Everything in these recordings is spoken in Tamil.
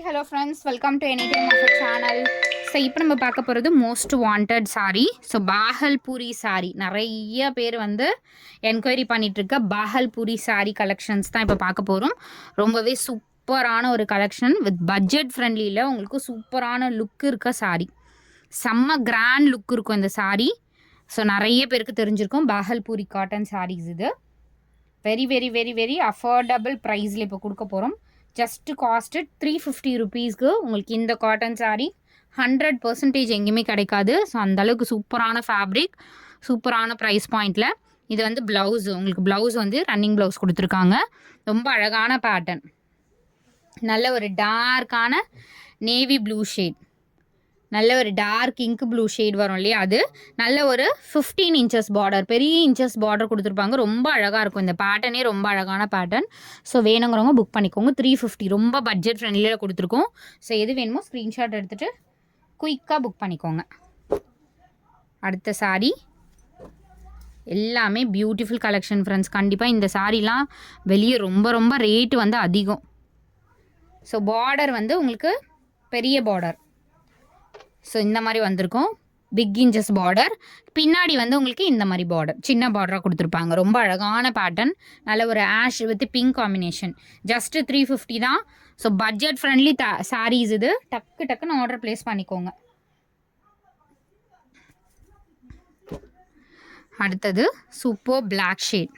Hello friends, welcome to Anytime of a channel. So இப்போ நம்ம பார்க்க போகிறது most wanted sari. So Bhagalpuri sari நிறைய பேர் வந்து என்கொயரி பண்ணிகிட்ருக்க பாகல்பூரி சாரீ கலெக்ஷன்ஸ் தான் இப்போ பார்க்க போகிறோம். ரொம்பவே சூப்பரான ஒரு கலெக்ஷன் வித் பட்ஜெட் ஃப்ரெண்ட்லியில் உங்களுக்கு சூப்பரான லுக் இருக்க சாரீ. செம்ம கிராண்ட் லுக் இருக்கும் இந்த சாரீ. ஸோ நிறைய பேருக்கு தெரிஞ்சிருக்கும் பாகல்பூரி காட்டன் சாரீஸ். இது very very very very affordable ப்ரைஸில் இப்போ கொடுக்க போகிறோம். ஜஸ்ட் காஸ்ட்டு 350 ருபீஸ்க்கு உங்களுக்கு இந்த காட்டன் சாரீ 100% எங்கேயுமே கிடைக்காது. ஸோ அந்தளவுக்கு சூப்பரான ஃபேப்ரிக், சூப்பரான ப்ரைஸ் பாயிண்டில். இது வந்து ப்ளவுஸ், உங்களுக்கு ப்ளவுஸ் வந்து ரன்னிங் ப்ளவுஸ் கொடுத்துருக்காங்க. ரொம்ப அழகான பேட்டர்ன், நல்ல ஒரு டார்க்கான நேவி ப்ளூ ஷேட், நல்ல ஒரு டார்க் இங்க் ப்ளூ ஷேட் வரும் இல்லையா, அது நல்ல ஒரு 15 இன்ச்சஸ் பார்டர், பெரிய இன்ச்சஸ் பார்டர் கொடுத்துருப்பாங்க. ரொம்ப அழகாக இருக்கும் இந்த பேட்டர்னே, ரொம்ப அழகான பேட்டர்ன். ஸோ வேணுங்கிறவங்க புக் பண்ணிக்கோங்க. 350 ரொம்ப பட்ஜெட் ஃப்ரெண்ட்லியில் கொடுத்துருக்கோம். ஸோ எது வேணுமோ ஸ்க்ரீன்ஷாட் எடுத்துகிட்டு குயிக்காக புக் பண்ணிக்கோங்க. அடுத்த சாரீ எல்லாமே பியூட்டிஃபுல் கலெக்ஷன் ஃப்ரெண்ட்ஸ். கண்டிப்பாக இந்த சாரீலாம் வெளியே ரொம்ப ரொம்ப ரேட்டு வந்து அதிகம். ஸோ பார்டர் வந்து உங்களுக்கு பெரிய பார்டர், ஸோ இந்த மாதிரி வந்திருக்கும், பிக் இன்ச்சஸ் பார்டர். பின்னாடி வந்து உங்களுக்கு இந்த மாதிரி பார்டர், சின்ன பார்டராக கொடுத்துருப்பாங்க. ரொம்ப அழகான பேட்டர்ன், நல்ல ஒரு ash with pink combination. Just 350 தான். ஸோ பட்ஜெட் ஃப்ரெண்ட்லி சாரீஸ் இது. டக்குன்னு ஆர்டர் ப்ளேஸ் பண்ணிக்கோங்க. அடுத்தது சூப்பர் பிளாக் ஷேட்.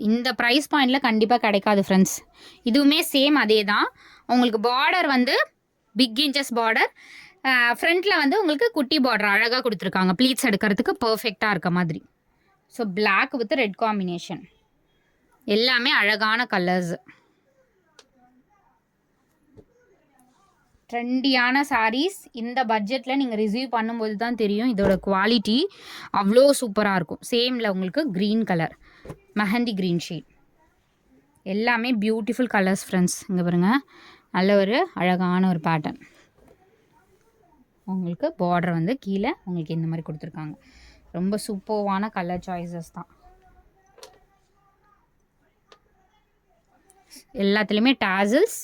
இந்த ப்ரைஸ் பாயிண்டில் கண்டிப்பாக கிடைக்காது ஃப்ரெண்ட்ஸ். இதுவுமே சேம் அதே தான். உங்களுக்கு பார்டர் வந்து பிக் இன்ச்சஸ் பார்டர், ஃப்ரண்ட்டில் வந்து உங்களுக்கு குட்டி பார்டர் அழகாக கொடுத்துருக்காங்க, ப்ளீட்ஸ் எடுக்கிறதுக்கு பர்ஃபெக்டாக இருக்க மாதிரி. So black with red combination, எல்லாமே அழகான கலர்ஸ். ட்ரெண்டியான சாரீஸ் இந்த பட்ஜெட்டில் நீங்கள் ரிசீவ் பண்ணும்போது தான் தெரியும் இதோட குவாலிட்டி அவ்வளோ சூப்பராக இருக்கும். சேமில் உங்களுக்கு green colour, mehndi green shade, எல்லாமே பியூட்டிஃபுல் கலர்ஸ் ஃப்ரெண்ட்ஸ். இங்கே பாருங்கள், நல்ல ஒரு அழகான ஒரு பேட்டர்ன். உங்களுக்கு பார்டர் வந்து கீழே உங்களுக்கு இந்த மாதிரி கொடுத்துருக்காங்க. ரொம்ப சூப்பர்வான கலர் சாய்ஸஸ் தான். எல்லாத்துலேயுமே டாசல்ஸ்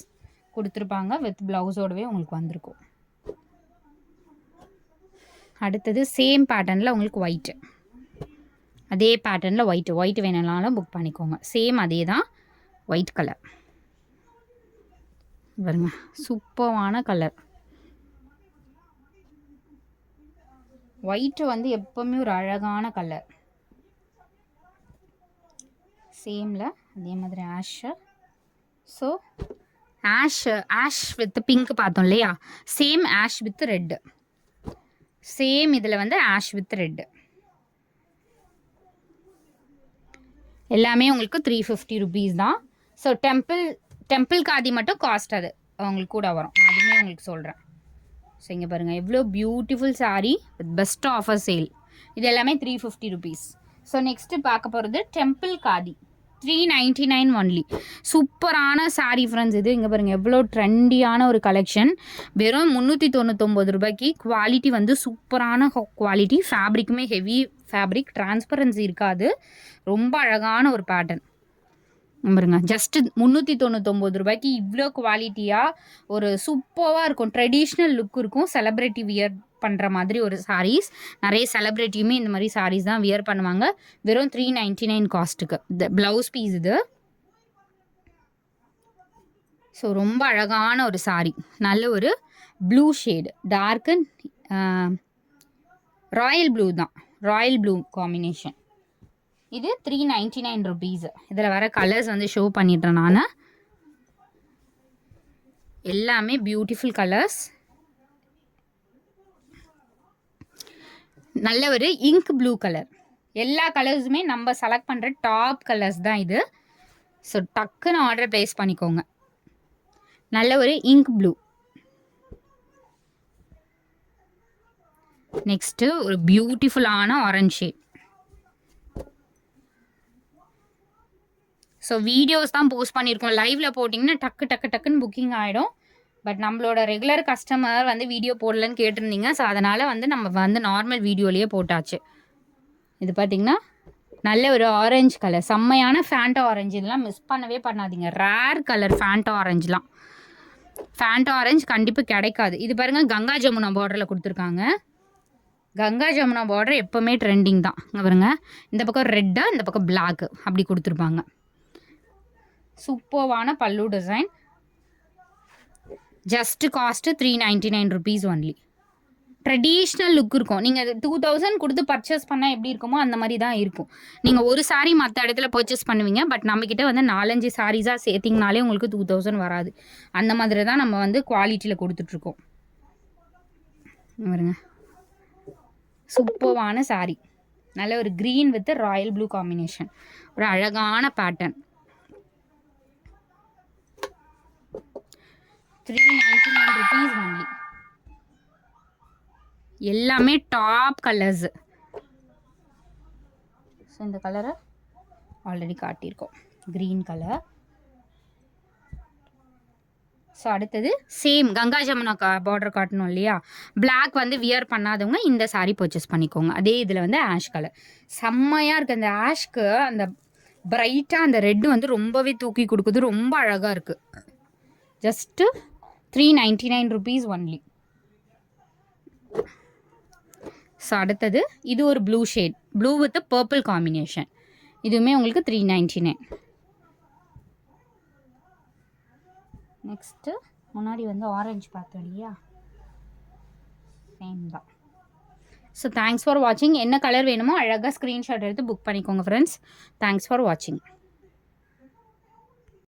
கொடுத்துருப்பாங்க, வித் ப்ளவுஸோடவே உங்களுக்கு வந்திருக்கும். அடுத்தது சேம் பேட்டர்னில் உங்களுக்கு ஒயிட்டு, அதே பேட்டர்னில் ஒயிட் வேணும்னாலும் புக் பண்ணிக்கோங்க. சேம் அதே தான், ஒயிட் கலர் பாருங்க, சூப்பரான கலர். ஒயிட்டு வந்து எப்போவுமே ஒரு அழகான கலர். சேமில் அதே மாதிரி ash. So ash with pink பார்த்தோம் இல்லையா, same ash with red. Same இதில் வந்து ஆஷ் வித் ரெட்டு. எல்லாமே உங்களுக்கு 350 ருபீஸ் தான். ஸோ டெம்பிள் காதி மட்டும் காஸ்ட் அது உங்களுக்கு கூட வரும், அதுவுமே உங்களுக்கு சொல்கிறேன். ஸோ இங்கே பாருங்கள், எவ்வளோ beautiful sari with best offer sale. இது எல்லாமே 350 ருபீஸ். ஸோ நெக்ஸ்ட்டு பார்க்க போகிறது டெம்பிள் காதி, 399 ஒன்லி. சூப்பரான சாரீ ஃப்ரெண்ட்ஸ் இது. இங்கே பாருங்கள், எவ்வளோ ட்ரெண்டியான ஒரு கலெக்ஷன். வெறும் 399 ரூபாய்க்கு. குவாலிட்டி வந்து சூப்பரான குவாலிட்டி, ஃபேப்ரிக்குமே ஹெவி ஃபேப்ரிக், டிரான்ஸ்பரன்சி இருக்காது. ரொம்ப அழகான ஒரு பேட்டர்ன் பாருங்க. ஜஸ்ட்டு 399 ரூபாய்க்கு இவ்வளோ குவாலிட்டியாக ஒரு சூப்பராக இருக்கும், ட்ரெடிஷ்னல் லுக் இருக்கும், செலிப்ரிட்டி வியர் பண்ணுற மாதிரி ஒரு சாரீஸ். நிறைய செலிப்ரிட்டியுமே இந்த மாதிரி சாரீஸ் தான் வியர் பண்ணுவாங்க. வெறும் 399 காஸ்ட்டுக்கு. இந்த ப்ளவுஸ் பீஸ் இது. ஸோ ரொம்ப அழகான ஒரு சாரீ, நல்ல ஒரு blue shade, dark and royal blue தான், ராயல் ப்ளூ காம்பினேஷன். இது 399 ருபீஸ். இதில் வர கலர்ஸ் வந்து ஷோ பண்ணிடுறேன் நான். எல்லாமே பியூட்டிஃபுல் கலர்ஸ், நல்ல ஒரு இங்க் ப்ளூ கலர். எல்லா கலர்ஸுமே நம்ம செலக்ட் பண்ணுற டாப் கலர்ஸ் தான் இது. ஸோ டக்குன்னு ஆர்டர் ப்ளேஸ் பண்ணிக்கோங்க. நல்ல ஒரு இங்க் ப்ளூ. நெக்ஸ்ட்டு ஒரு பியூட்டிஃபுல்லான ஆரஞ்ச் ஷேட். ஸோ வீடியோஸ் தான் போஸ்ட் பண்ணியிருக்கோம், லைவில் போட்டிங்கன்னா டக்குன்னு புக்கிங் ஆகிடும். பட் நம்மளோட ரெகுலர் கஸ்டமர் வந்து வீடியோ போடலன்னு கேட்டிருந்தீங்க. ஸோ அதனால் வந்து நம்ம வந்து நார்மல் வீடியோலேயே போட்டாச்சு. இது பார்த்திங்கன்னா நல்ல ஒரு ஆரஞ்சு கலர், செம்மையான ஃபேண்டா ஆரஞ்சு. இதெல்லாம் மிஸ் பண்ணவே பண்ணாதீங்க. ரேர் கலர் ஃபேண்டா ஆரஞ்சுலாம். ஃபேண்டா ஆரஞ்சு கண்டிப்பாக கிடைக்காது. இது பாருங்கள், கங்கா ஜமுனா பார்டரில் கொடுத்துருக்காங்க. கங்கா ஜமுனா பார்டர் எப்போவுமே ட்ரெண்டிங் தான். இங்கே பாருங்க, இந்த பக்கம் ரெட்டாக, இந்த பக்கம் பிளாக்கு அப்படி கொடுத்துருப்பாங்க. சூப்பர்வான பல்லு design. Just cost 399 rupees only. Traditional look இருக்கும். நீங்கள் 2000 கொடுத்து பர்ச்சேஸ் பண்ணால் எப்படி இருக்குமோ அந்த மாதிரி தான் இருக்கும். நீங்கள் ஒரு சாரீ மற்ற இடத்துல பர்ச்சேஸ் பண்ணுவீங்க, பட் நம்மக்கிட்ட வந்து 4-5 சாரீஸாக சேர்த்திங்கனாலே உங்களுக்கு 2000 வராது. அந்த மாதிரி தான் நம்ம வந்து குவாலிட்டியில் கொடுத்துட்ருக்கோம். பாருங்க, சூப்பர்வான சாரீ. நல்ல ஒரு green with Royal blue combination. ஒரு அழகான பேட்டர்ன். 399 rupees only. எல்லாமே டாப் கலர்ஸு. ஸோ இந்த கலரை ஆல்ரெடி காட்டியிருக்கோம், க்ரீன் கலர். ஸோ அடுத்தது சேம் கங்கா ஜமுனா பார்டர் காட்டணும் இல்லையா, பிளாக் வந்து வியர் பண்ணாதவங்க இந்த சாரீ பர்ச்சேஸ் பண்ணிக்கோங்க. அதே இதில் வந்து ஆஷ் கலர் செம்மையாக இருக்குது. அந்த ஆஷ்க்கு அந்த பிரைட்டாக அந்த ரெட்டு வந்து ரொம்பவே தூக்கி கொடுக்குது, ரொம்ப அழகாக இருக்குது. Just 399 rupees only. ஸோ அடுத்தது இது ஒரு blue shade, blue with purple combination. இதுவுமே உங்களுக்கு 399. நெக்ஸ்ட்டு முன்னாடி வந்து ஆரஞ்சு பார்த்தோம் இல்லையா, சேம் தான். ஸோ தேங்க்ஸ் ஃபார் வாட்சிங். என்ன கலர் வேணுமோ அழகாக ஸ்க்ரீன்ஷாட் எடுத்து புக் பண்ணிக்கோங்க ஃப்ரெண்ட்ஸ். தேங்க்ஸ் ஃபார் வாட்சிங்.